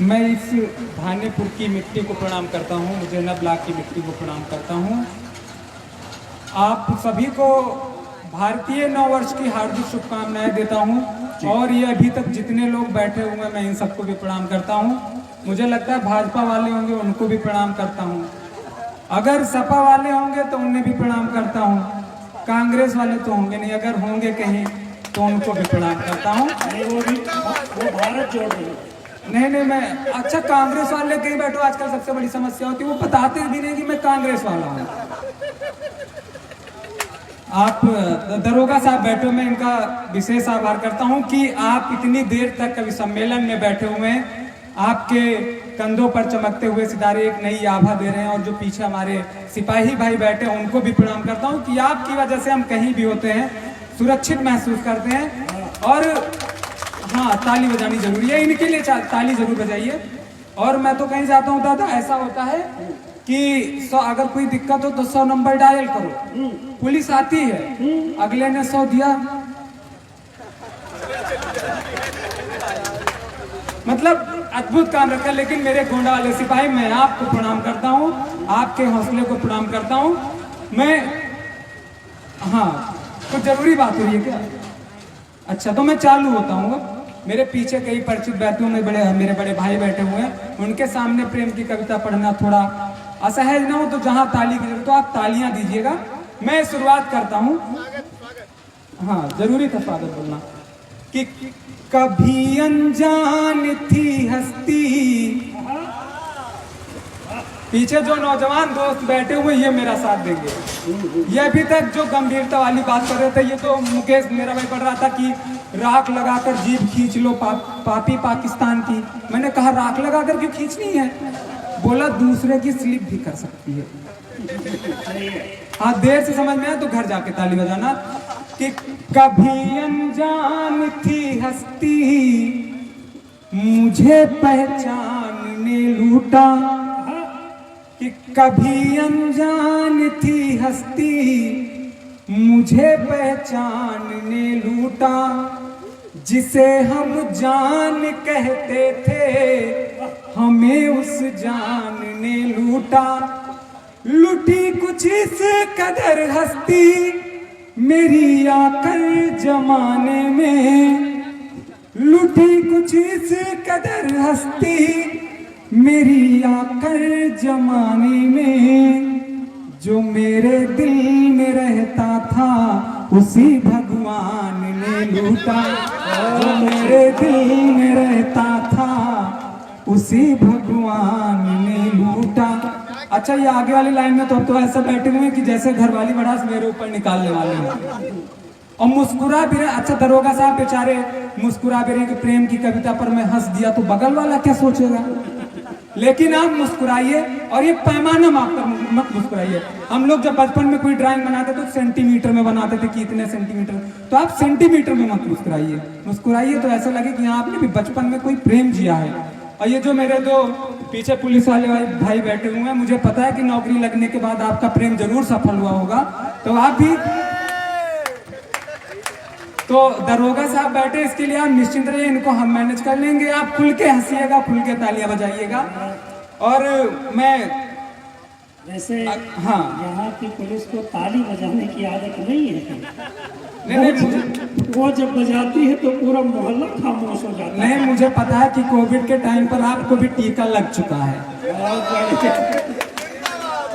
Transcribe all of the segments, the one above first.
मैं इस धानेपुर की मिट्टी को प्रणाम करता हूँ, मुजैना ब्लॉक की मिट्टी को प्रणाम करता हूँ। आप सभी को भारतीय नव वर्ष की हार्दिक शुभकामनाएं देता हूँ। और ये अभी तक जितने लोग बैठे हुए हैं मैं इन सबको भी प्रणाम करता हूँ। मुझे लगता है भाजपा वाले होंगे उनको भी प्रणाम करता हूँ, अगर सपा वाले होंगे तो उन्हें भी प्रणाम करता हूँ, कांग्रेस वाले तो होंगे नहीं, अगर होंगे कहीं तो उनको भी प्रणाम करता हूँ। वो भारत जोड़ रहे हैं। नहीं मैं अच्छा, कांग्रेस वाले कहीं बैठो, आजकल सबसे बड़ी समस्या होती है वो बताते भी नहीं कि मैं कांग्रेस वाला हूँ। आप दरोगा साहब बैठे, मैं इनका विशेष आभार करता हूँ कि आप इतनी देर तक कवि सम्मेलन में बैठे हुए हैं। आपके कंधों पर चमकते हुए सितारे एक नई आभा दे रहे हैं। और जो पीछे हमारे सिपाही भाई बैठे हैं उनको भी प्रणाम करता हूँ कि आपकी वजह से हम कहीं भी होते हैं सुरक्षित महसूस करते हैं। और हाँ, ताली बजानी जरूरी है, इनके लिए ताली जरूर बजाइए। और मैं तो कहीं जाता हूँ दादा, ऐसा होता है कि अगर कोई दिक्कत हो तो 100 नंबर डायल करो, पुलिस आती है, अगले ने 100 दिया, मतलब अद्भुत काम रखा। लेकिन मेरे गोंडा वाले सिपाही, मैं आपको प्रणाम करता हूँ, आपके हौसले को प्रणाम करता हूँ। मैं हाँ, कुछ जरूरी बात हो रही है क्या? अच्छा, तो मैं चालू होता हूँ। मेरे पीछे कई परिचित बैठे हुए मेरे बड़े भाई बैठे हुए हैं, उनके सामने प्रेम की कविता पढ़ना थोड़ा असहज ना हो तो जहां ताली की जरूरत हो आप तालियां दीजिएगा। मैं शुरुआत करता हूं। हाँ, जरूरी था स्वागत बोलना कि कभी अनजान थी हस्ती। पीछे जो नौजवान दोस्त बैठे हुए ये मेरा साथ देंगे। ये अभी तक जो गंभीरता वाली बात कर रहे थे, ये तो मुकेश मेरा भाई पढ़ रहा था कि राख लगाकर जीभ खींच लो पापी पाकिस्तान की। मैंने कहा राख लगाकर क्यों खींचनी है? बोला दूसरे की स्लिप भी कर सकती है। हाँ, देर से समझ में आया तो घर जाके ताली बजाना कि कभी अनजान थी हस्ती, मुझे पहचानने लूटा। कि कभी अनजान थी हस्ती, मुझे पहचानने लूटा। जिसे हम जान कहते थे, हमें उस जान ने लूटा। लुटी कुछ इस कदर हस्ती, मेरी आकर जमाने में। लुटी कुछ इस कदर हस्ती, मेरी आकर जमाने में। जो मेरे दिल में रहता था, उसी भगवान ने लूटा। जो मेरे दिल में रहता था, उसी भगवान ने लूटा। अच्छा, ये आगे वाली लाइन में तो ऐसा बैठे हुए हैं कि जैसे घरवाली भड़ास मेरे ऊपर निकालने वाले हैं और मुस्कुरा भी रहे। अच्छा, दरोगा साहब बेचारे मुस्कुरा भी रहे कि प्रेम की कविता पर मैं हंस दिया तो बगल वाला क्या सोचेगा। लेकिन आप मुस्कुराइए और ये पैमाना मापकर मत मुस्कुराइए। हम लोग जब बचपन में कोई ड्राइंग बनाते तो सेंटीमीटर में बनाते थे कि इतने सेंटीमीटर, तो आप सेंटीमीटर में मत मुस्कुराइए। मुस्कुराइए तो ऐसा लगे कि हाँ, आपने भी बचपन में कोई प्रेम जिया है। और ये जो मेरे दो पीछे पुलिस वाले भाई बैठे हुए हैं, मुझे पता है कि नौकरी लगने के बाद आपका प्रेम जरूर सफल हुआ होगा, तो आप भी। तो दरोगा साहब बैठे, इसके लिए आप निश्चिंत रहिए, इनको हम मैनेज कर लेंगे। आप खुल के हंसिएगा, खुल के तालियां बजाइएगा। और मैं वैसे हाँ, यहाँ की पुलिस को ताली बजाने की आदत नहीं है। नहीं, वो जब बजाती है तो पूरा मोहल्ला खामोश हो जाता है। नहीं, मुझे पता है कि कोविड के टाइम पर आपको भी टीका लग चुका है।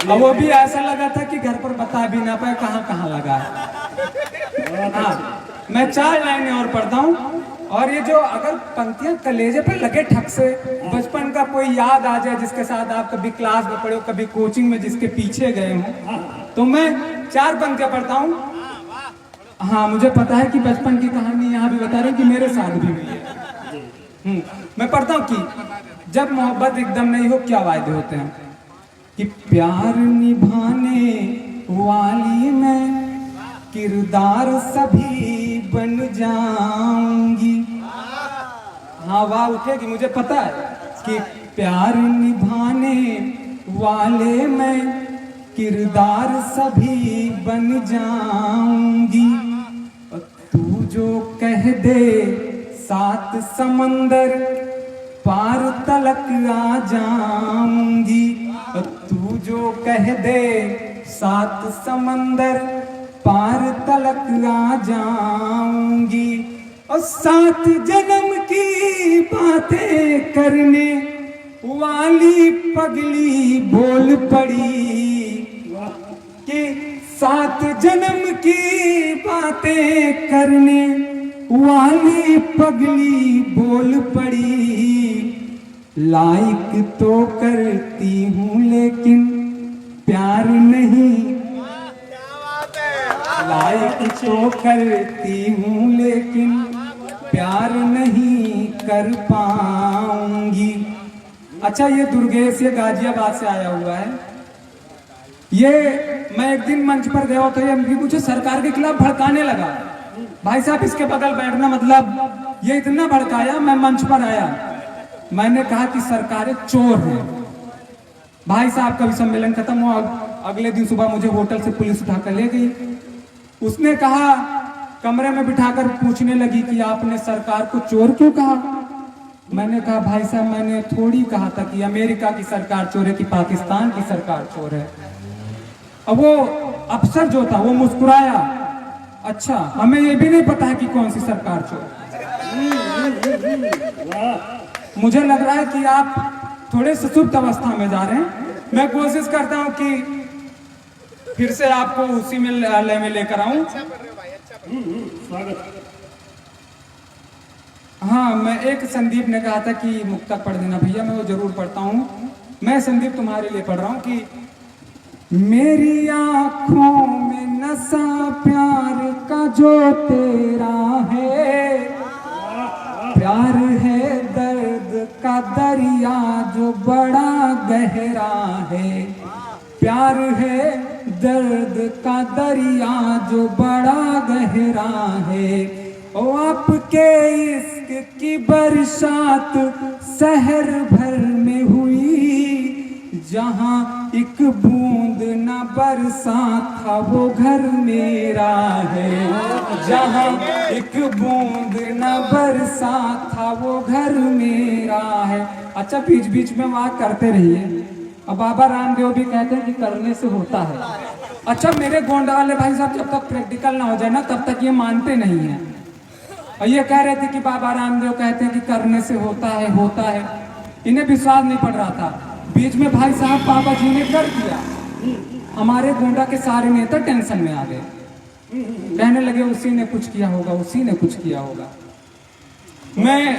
और वो भी ऐसा लगा था कि घर पर बता भी ना पाए कहाँ कहाँ लगा है। हाँ, मैं 4 लाइनें और पढ़ता हूँ। और ये जो अगर पंक्तियां कलेजे पे लगे ठक से, बचपन का कोई याद आ जाए जिसके साथ आप कभी क्लास में पढ़े हो, कभी कोचिंग में जिसके पीछे गए हो, तो मैं 4 पंक्तियां पढ़ता हूँ। हाँ, मुझे पता है कि बचपन की कहानी यहाँ भी बता रहे कि मेरे साथ भी हुई है। मैं पढ़ता हूँ कि जब मोहब्बत एकदम नहीं हो क्या वायदे होते हैं। कि प्यार निभाने वाली मैं किरदार सभी बन जाऊंगी। हाँ, वाह उठेगी, मुझे पता है कि प्यार निभाने वाले मैं किरदार सभी बन जाऊंगी। तू जो कह दे 7 समंदर पार तलक आ जाऊंगी, तू जो कह दे 7 समंदर पार तलक आ जाऊंगी। और 7 जन्म की बातें करने वाली पगली बोल पड़ी कि 7 जन्म की बातें करने वाली पगली बोल पड़ी। लाइक तो करती हूँ लेकिन प्यार नहीं, लाइक तो करती हूँ लेकिन प्यार नहीं कर पाऊंगी। अच्छा, ये दुर्गेश ये गाजियाबाद से आया हुआ है। ये मैं एक दिन मंच पर गया तो ये मुझे सरकार के खिलाफ भड़काने लगा। भाई साहब इसके बगल बैठना, मतलब ये इतना भड़काया। मैं मंच पर आया, मैंने कहा कि सरकारें चोर हैं। भाई साहब का भी सम्मेलन खत्म हुआ, अगले दिन सुबह मुझे होटल से पुलिस उठाकर ले गई। उसने कहा, कमरे में बिठाकर पूछने लगी कि आपने सरकार को चोर क्यों कहा। मैंने कहा भाई साहब मैंने थोड़ी कहा था कि अमेरिका की सरकार चोर है कि पाकिस्तान की सरकार चोर है। अब वो अफसर जो था वो मुस्कुराया, अच्छा हमें ये भी नहीं पता है कि कौन सी सरकार चोर है। मुझे लग रहा है कि आप थोड़े सुसुप्त अवस्था में जा रहे हैं। मैं कोशिश करता हूं कि फिर से आपको उसी में लय में लेकर आऊं। स्वागत। हाँ, मैं एक संदीप ने कहा था कि मुक्तक पढ़ देना भैया, मैं वो जरूर पढ़ता हूँ। मैं संदीप तुम्हारे लिए पढ़ रहा हूँ कि मेरी आंखों में नशा प्यार का जो तेरा है, प्यार है दर्द का दरिया जो बड़ा गहरा है, प्यार है दर्द का दरिया जो बड़ा गहरा है। ओ आपके इश्क की बरसात शहर भर में हुई, जहां एक बूंद न बरसा था वो घर मेरा है, जहां एक बूंद न बरसा था वो घर मेरा है। अच्छा, बीच बीच में वहाँ करते रहिए। अब बाबा रामदेव भी कहते हैं कि करने से होता है। अच्छा, मेरे गोंडा वाले भाई साहब जब तक प्रैक्टिकल ना हो जाए ना तब तक ये मानते नहीं है। और ये कह रहे थे कि बाबा रामदेव कहते हैं कि करने से होता है, होता है। इन्हें विश्वास नहीं पड़ रहा था। बीच में भाई साहब बाबा जी ने कर दिया, हमारे गोंडा के सारे नेता टेंशन में आ गए, कहने लगे उसी ने कुछ किया होगा, उसी ने कुछ किया होगा। मैं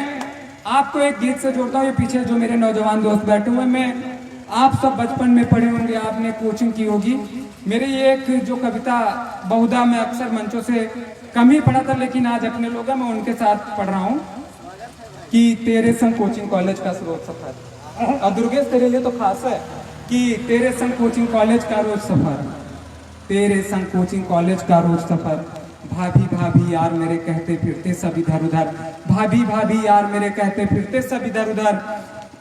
आपको एक गीत से जोड़ता हूँ। ये पीछे जो मेरे नौजवान दोस्त बैठे हुए, मैं आप सब बचपन में पढ़े होंगे, आपने कोचिंग की होगी। मेरी ये एक जो कविता बहुधा मैं अक्सर मंचों से कम ही पढ़ा था, लेकिन आज अपने लोग हैं मैं उनके साथ पढ़ रहा हूँ कि तेरे संग कोचिंग कॉलेज का रोज सफर। और दुर्गेश तेरे लिए तो खास है कि तेरे संग कोचिंग कॉलेज का रोज सफर, तेरे संग कोचिंग कॉलेज का रोज सफर। भाभी भाभी यार मेरे कहते फिरते सब इधर उधर, भाभी भाभी यार मेरे कहते फिरते सब इधर उधर,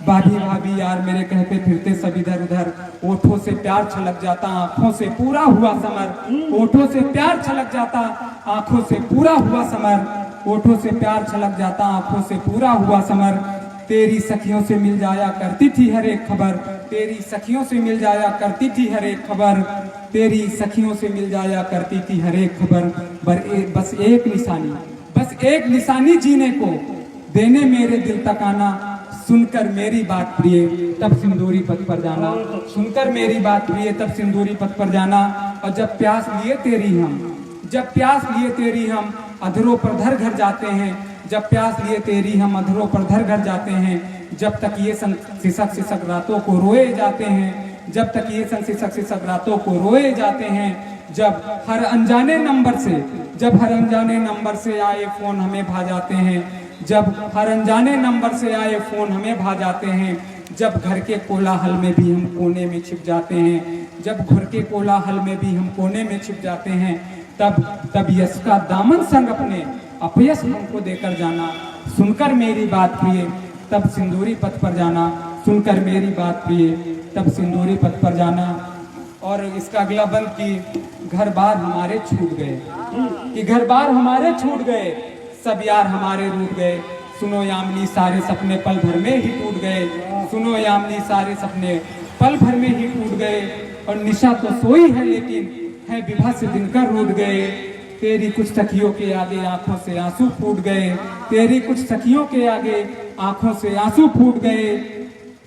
भाभी भाभी यार मेरे कहते फिरते सब इधर उधर। ओठों से प्यार छलक जाता आंखों से पूरा हुआ समर, ओठों से प्यार छलक जाता आंखों से पूरा हुआ समर, ओठों से प्यार छलक जाता आंखों से पूरा हुआ समर। तेरी सखियों से मिल जाया करती थी हर एक खबर, तेरी सखियों से मिल जाया करती थी हर एक खबर, तेरी सखियों से मिल जाया करती थी हर एक खबर। बस एक निशानी जीने को देने मेरे दिल तक आना, सुनकर मेरी बात प्रिय तब सिंदूरी पथ पर जाना, सुनकर मेरी बात प्रिय तब सिंदूरी पथ पर जाना। और जब प्यास लिए तेरी हम, जब प्यास लिए तेरी हम अधरों पर धर घर जाते हैं, जब प्यास लिए तेरी हम अधरों पर धर घर जाते हैं। जब तक ये सिसक सिसक रातों को रोए जाते हैं, जब तक ये सिसक सिसक रातों को रोए जाते हैं। जब हर अनजाने नंबर से आए फोन हमें भा जाते हैं, जब हर अनजाने नंबर से आए फोन हमें भा जाते हैं। जब घर के कोलाहल में भी हम कोने में छिप जाते हैं, जब घर के कोलाहल में भी हम कोने में छिप जाते हैं। तब यश का दामन संग अपने अपयश हमको देकर जाना, सुनकर मेरी बात प्रिय तब सिंदूरी पथ पर जाना, सुनकर मेरी बात प्रिय तब सिंदूरी पथ पर जाना। और इसका अगला बंद कि घर बार हमारे छूट गए, कि घर बार हमारे छूट गए, सब यार हमारे रूठ गए, सुनो यामिनी सारे सपने पल भर में ही टूट गए, सुनो यामिनी सारे सपने पल भर में ही टूट गए। और निशा तो सोई है लेकिन है विभा से दिनकर रूठ गए। तेरी कुछ सखियों के आगे आंखों से आंसू फूट गए, तेरी कुछ सखियों के आगे आंखों से आंसू फूट गए।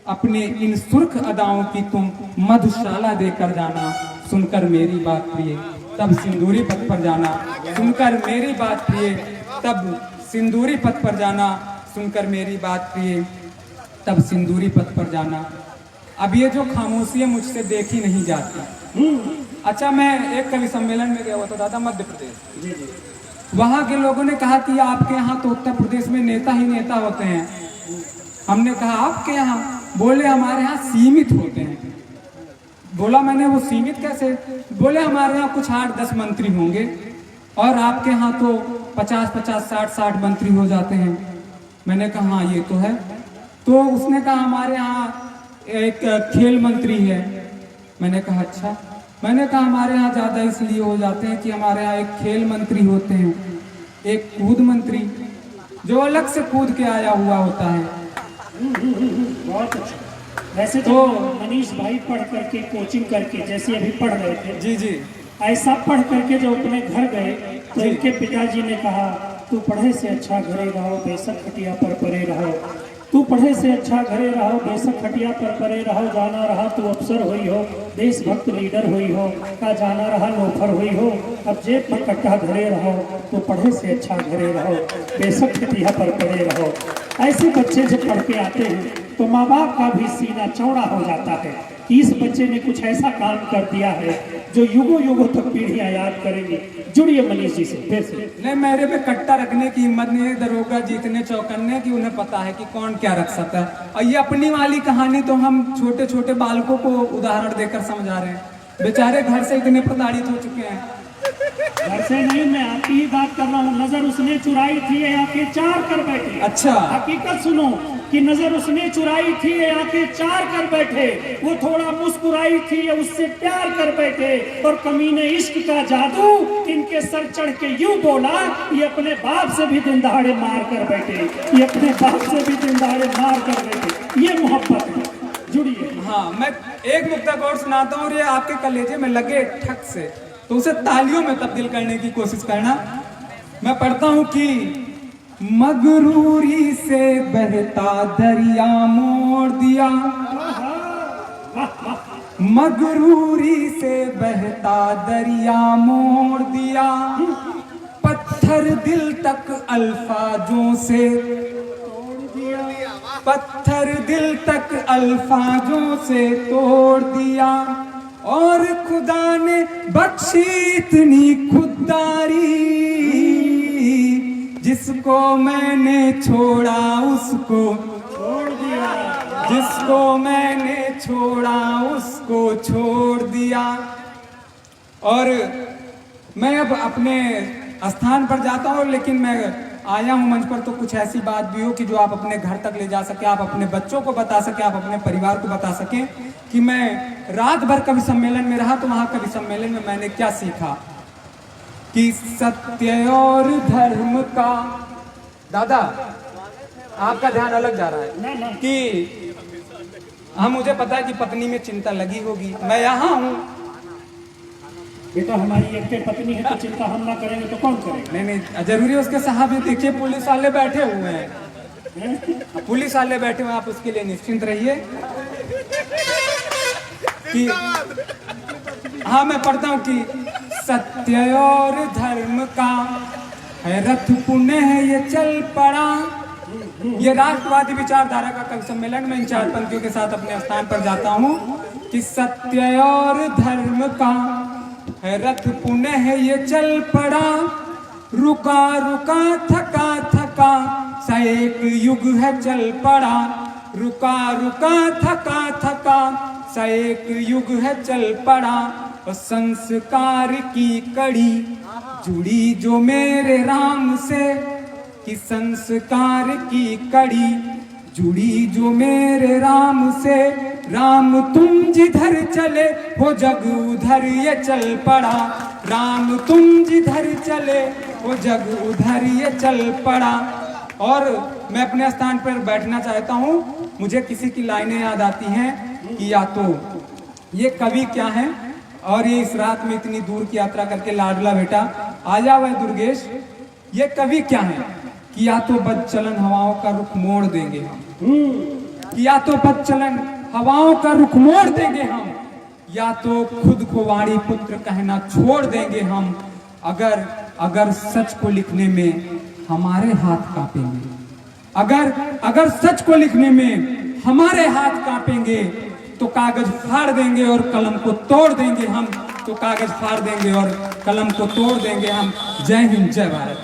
अपने इन सुर्ख अदाओं की तुम मधुशाला देकर जाना, सुनकर मेरी बात प्रिय तब सिंदूरी पथ पर जाना, सुनकर मेरी बात प्रिय तब सिंदूरी पथ पर जाना, सुनकर मेरी बात प्रिय तब सिंदूरी पथ पर जाना। अब ये जो खामोशी है मुझसे देखी नहीं जाती। अच्छा, मैं एक कवि सम्मेलन में गया हुआ था दादा, मध्य प्रदेश। वहाँ के लोगों ने कहा कि आपके यहाँ तो उत्तर प्रदेश में नेता ही नेता होते हैं। हमने कहा आपके यहाँ? बोले हमारे यहाँ सीमित होते हैं। बोला मैंने वो सीमित कैसे? बोले हमारे यहाँ कुछ 8-10 मंत्री होंगे और आपके यहाँ तो 50-50, 60-60 मंत्री हो जाते हैं। मैंने कहा हाँ ये तो है। तो उसने कहा हमारे यहाँ एक खेल मंत्री है। मैंने कहा अच्छा। मैंने कहा हमारे यहाँ ज़्यादा इसलिए हो जाते हैं कि हमारे यहाँ एक खेल मंत्री होते हैं, एक कूद मंत्री जो अलग से कूद के आया हुआ होता है। बहुत अच्छा। वैसे तो मनीष भाई पढ़ करके कोचिंग करके जैसे अभी पढ़ रहे थे, जी जी, ऐसा पढ़ करके जो अपने घर गए तो इनके पिताजी ने कहा तू पढ़े से अच्छा घरे रहो, बेशक खटिया पर परे रहो। तू पढ़े से अच्छा घरे रहो, बेशक खटिया पर परे रहो। जाना रहा तू अफसर हुई हो, देशभक्त लीडर हुई हो, का जाना रहा लोफर हुई हो। अब जेब पर कट्टा घरे रहो, तू पढ़े से अच्छा घरे रहो, बेशक खटिया पर परे रहो। ऐसे बच्चे जब पढ़ के आते हैं तो माँ बाप का भी सीना चौड़ा हो जाता है कि इस बच्चे ने कुछ ऐसा काम कर दिया है जो युगों युगों तक पीढ़ियां याद करेंगी। जुड़िए मनीष जी से फिर से। नहीं, मेरे पे कट्टा रखने की हिम्मत नहीं है। दरोगा जी इतने चौकन्ने कि उन्हें पता है कि कौन क्या रख सकता है। और ये अपनी वाली कहानी तो हम छोटे छोटे बालकों को उदाहरण देकर समझा रहे हैं। बेचारे घर से इतने प्रताड़ित हो चुके हैं। घर से नहीं, मैं आपकी ही बात कर रहा हूँ। नजर उसने चुराई थी आके चार कर बैठे। अच्छा, हकीकत सुनो कि नजर उसने चुराई थी आके चार कर बैठे। वो थोड़ा मुस्कुराई थी उससे प्यार कर बैठे। और कमीने इश्क का जादू इनके सर चढ़ के यूं बोला, ये अपने बाप से भी दिन दहाड़े मार कर बैठे, ये अपने बाप से भी दिन दहाड़े मार कर बैठे। ये मोहब्बत है। जुड़िए। हाँ, मैं एक मुक्तक और सुनाता हूँ और ये आपके कलेजे में लगे ठक से तो उसे तालियों में तब्दील करने की कोशिश करना। मैं पढ़ता हूँ कि मगरूरी से बहता दरिया मोड़ दिया, मगरूरी से बहता दरिया मोड़ दिया। पत्थर दिल तक अल्फाजों से तोड़ दिया, पत्थर दिल तक अल्फाजों से तोड़ दिया। और खुदा ने बख्शी इतनी खुददारी, जिसको मैंने छोड़ा उसको छोड़ दिया, जिसको मैंने छोड़ा उसको छोड़ दिया। और मैं अब अपने स्थान पर जाता हूँ, लेकिन मैं आया हूँ मंच पर तो कुछ ऐसी बात भी हो कि जो आप अपने घर तक ले जा सके, आप अपने बच्चों को बता सके, आप अपने परिवार को बता सके कि मैं रात भर कवि सम्मेलन में रहा तो वहाँ कवि सम्मेलन में मैंने क्या सीखा कि सत्य और धर्म का। दादा, आपका ध्यान अलग जा रहा है कि हाँ, मुझे पता है कि पत्नी में चिंता लगी होगी, मैं यहाँ हूँ। बेटा, हमारी एक पत्नी है तो चिंता हम ना करेंगे तो कौन करेगा? नहीं नहीं, जरूरी है उसके साहब ही। देखिए पुलिस वाले बैठे हुए हैं, पुलिस वाले बैठे हुए हैं, आप उसके लिए निश्चिंत रहिए कि हाँ, मैं पढ़ता हूँ कि सत्य और धर्म का है रथ पुण्य है ये चल पड़ा। ये राष्ट्रवादी विचारधारा का कवि सम्मेलन में इन चार पंक्तियों के साथ अपने स्थान पर जाता हूँ कि सत्य और धर्म का है रथ पुण्य है ये चल पड़ा। रुका रुका थका थका सा एक युग है चल पड़ा। रुका रुका थका थका सा एक युग है चल पड़ा। और संस्कार की कड़ी जुड़ी जो मेरे राम से, कि संस्कार की कड़ी जुड़ी जो मेरे राम से। राम तुम जिधर चले हो जग उधर ये चल पड़ा। राम तुम जिधर चले हो जग उधर ये चल पड़ा। और मैं अपने स्थान पर बैठना चाहता हूँ। मुझे किसी की लाइनें याद आती हैं कि या तो ये कवि क्या है, और ये इस रात में इतनी दूर की यात्रा करके लाडला बेटा आ जा वह दुर्गेश, ये कवि क्या है कि या तो बदचलन हवाओं का रुख मोड़ देंगे हम, कि या तो बदचलन हवाओं का रुख मोड़ देंगे हम, या तो खुद को वाणी पुत्र कहना छोड़ देंगे हम, अगर सच को लिखने में हमारे हाथ कांपेंगे, अगर सच को लिखने में हमारे हाथ कांपेंगे तो कागज फाड़ देंगे और कलम को तोड़ देंगे हम, तो कागज फाड़ देंगे और कलम को तोड़ देंगे हम। जय हिंद, जय भारत।